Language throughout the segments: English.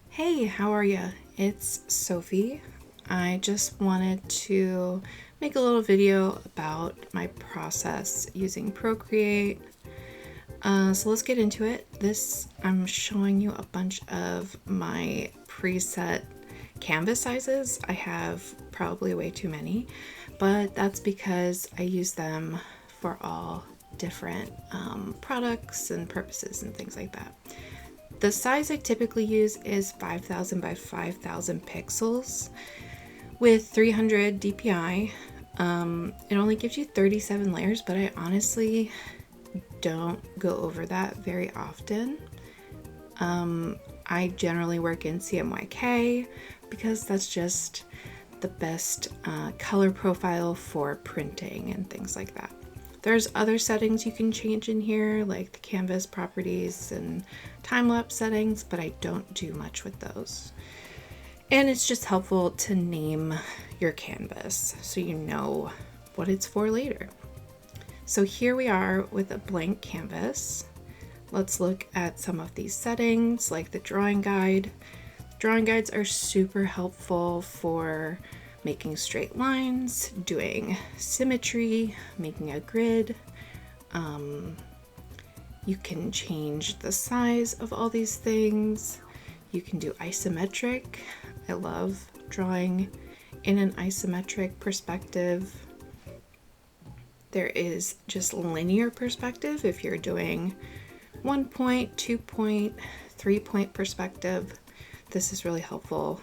Hey, how are ya? It's Sophie. I just wanted to make a little video about my process using Procreate. So let's get into it. I'm showing you a bunch of my preset canvas sizes. I have probably way too many, but that's because I use them for all different products and purposes and things like that. The size I typically use is 5000 by 5000 pixels with 300 DPI. It only gives you 37 layers, but I honestly don't go over that very often. I generally work in CMYK because that's just the best color profile for printing and things like that. There's other settings you can change in here, like the canvas properties and time-lapse settings, but I don't do much with those. And it's just helpful to name your canvas so you know what it's for later. So here we are with a blank canvas. Let's look at some of these settings, like the drawing guide. Drawing guides are super helpful for making straight lines, doing symmetry, making a grid. You can change the size of all these things. You can do isometric. I love drawing in an isometric perspective. There is just linear perspective if you're doing 1 point, 2 point, 3 point perspective. This is really helpful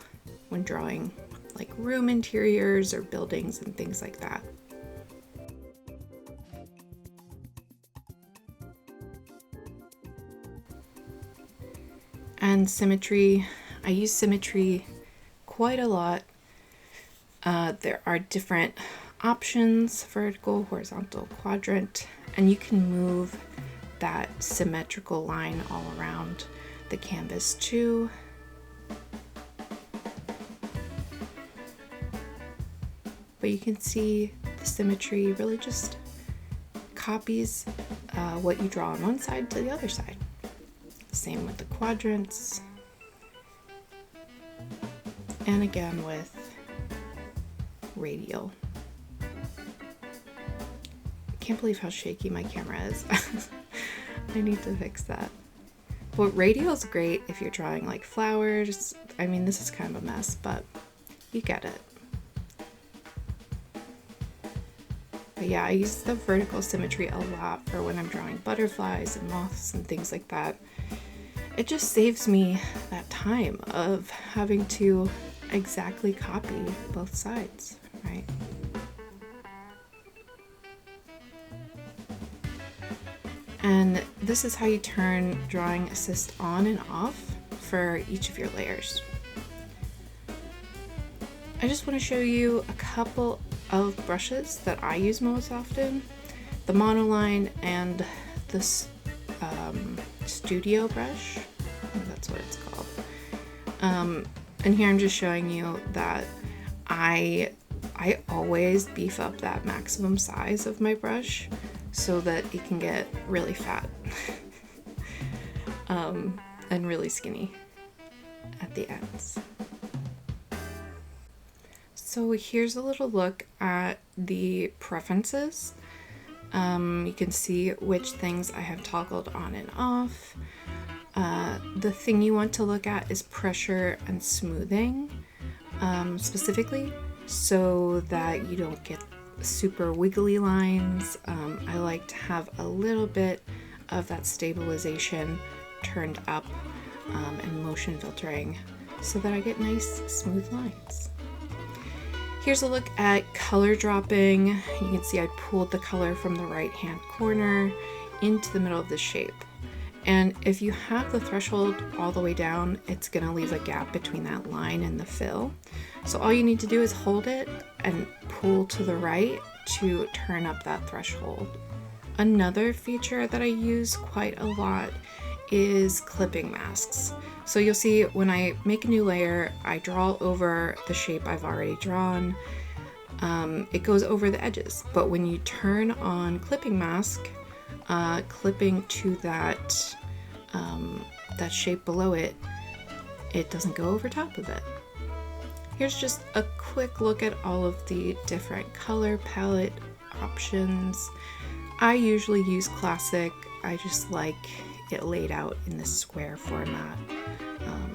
when drawing like room interiors or buildings and things like that. And symmetry, I use symmetry quite a lot. There are different options: vertical, horizontal, quadrant, and you can move that symmetrical line all around the canvas too. But you can see the symmetry really just copies what you draw on one side to the other side. Same with the quadrants. And again with radial. I can't believe how shaky my camera is. I need to fix that. But radial is great if you're drawing like flowers. I mean, this is kind of a mess, but you get it. But yeah, I use the vertical symmetry a lot for when I'm drawing butterflies and moths and things like that. It just saves me that time of having to exactly copy both sides, right? And this is how you turn Drawing Assist on and off for each of your layers. I just want to show you a couple of brushes that I use most often. The monoline and this studio brush. I think that's what it's called. And here I'm just showing you that I always beef up that maximum size of my brush so that it can get really fat and really skinny at the ends. So here's a little look at the preferences. You can see which things I have toggled on and off. The thing you want to look at is pressure and smoothing, specifically, so that you don't get super wiggly lines. I like to have a little bit of that stabilization turned up and motion filtering so that I get nice smooth lines. Here's a look at color dropping. You can see I pulled the color from the right hand corner into the middle of the shape. And if you have the threshold all the way down, it's gonna leave a gap between that line and the fill. So all you need to do is hold it and pull to the right to turn up that threshold. Another feature that I use quite a lot is clipping masks. So you'll see when I make a new layer, I draw over the shape I've already drawn. it goes over the edges. But when you turn on clipping mask, clipping to that shape below it, it doesn't go over top of it. Here's just a quick look at all of the different color palette options. I usually use classic. I just like it laid out in this square format.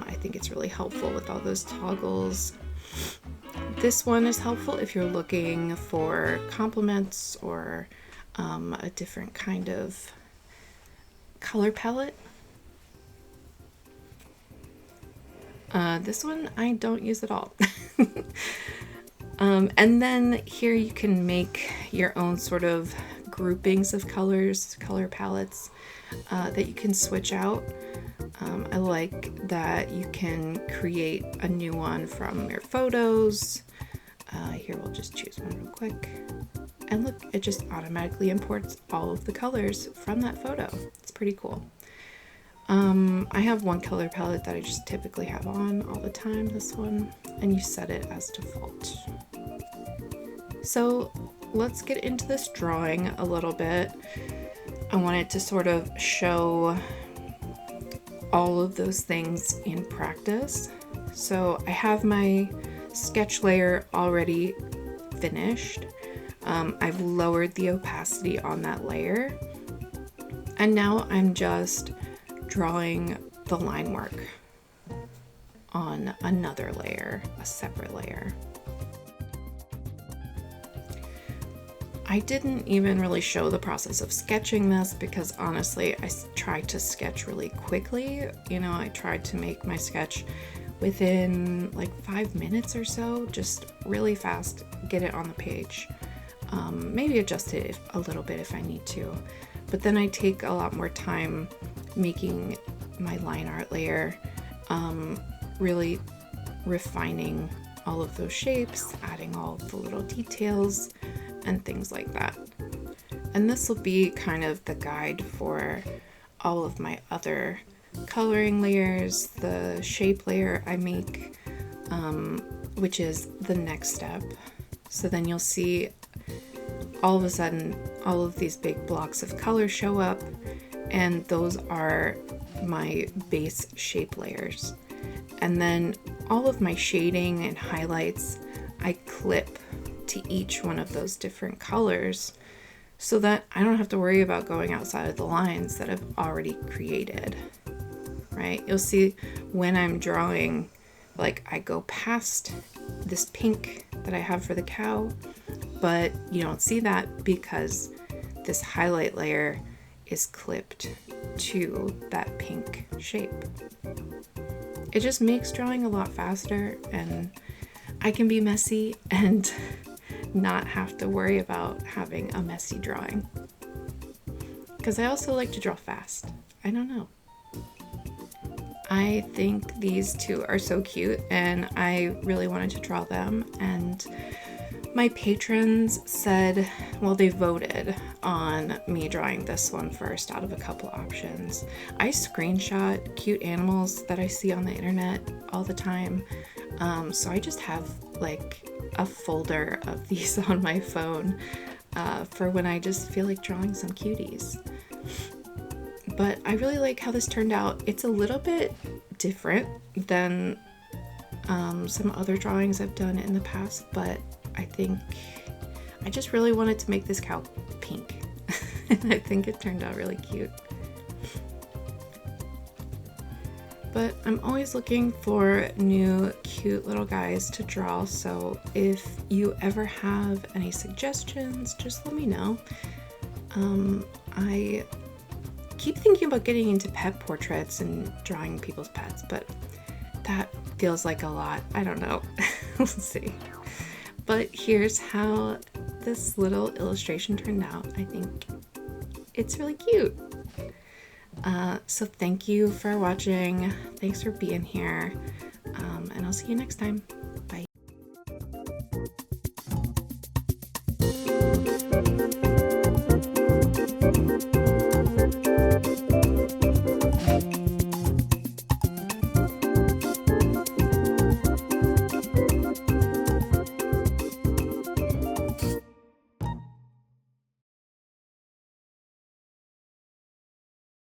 I think it's really helpful with all those toggles. This one is helpful if you're looking for complements or a different kind of color palette. This one I don't use at all. And then here you can make your own sort of groupings of colors, color palettes that you can switch out. I like that you can create a new one from your photos. Here we'll just choose one real quick. And look, it just automatically imports all of the colors from that photo. It's pretty cool. I have one color palette that I just typically have on all the time, this one, and you set it as default. So let's get into this drawing a little bit. I wanted to sort of show all of those things in practice. So I have my sketch layer already finished. I've lowered the opacity on that layer, and now I'm just drawing the line work on another layer, a separate layer. I didn't even really show the process of sketching this because honestly, I tried to sketch really quickly. You know, I tried to make my sketch within like 5 minutes or so, just really fast, get it on the page. Maybe adjust it a little bit if I need to, but then I take a lot more time making my line art layer, really refining all of those shapes, adding all the little details and things like that. And this will be kind of the guide for all of my other coloring layers, the shape layer I make, which is the next step. So then you'll see all of a sudden all of these big blocks of color show up, and those are my base shape layers. And then all of my shading and highlights I clip to each one of those different colors so that I don't have to worry about going outside of the lines that I've already created, right? You'll see when I'm drawing, like I go past this pink that I have for the cow, but you don't see that because this highlight layer is clipped to that pink shape. It just makes drawing a lot faster, and I can be messy and not have to worry about having a messy drawing. Because I also like to draw fast. I don't know. I think these two are so cute and I really wanted to draw them, and my patrons said, well, they voted on me drawing this one first out of a couple options. I screenshot cute animals that I see on the internet all the time. So I just have like a folder of these on my phone for when I just feel like drawing some cuties. But I really like how this turned out. It's a little bit different than some other drawings I've done in the past, but I think I just really wanted to make this cow pink. And I think it turned out really cute. But I'm always looking for new cute little guys to draw, so if you ever have any suggestions, just let me know. I keep thinking about getting into pet portraits and drawing people's pets, but that feels like a lot. I don't know. We'll see. But here's how this little illustration turned out. I think it's really cute. So thank you for watching. Thanks for being here. And I'll see you next time.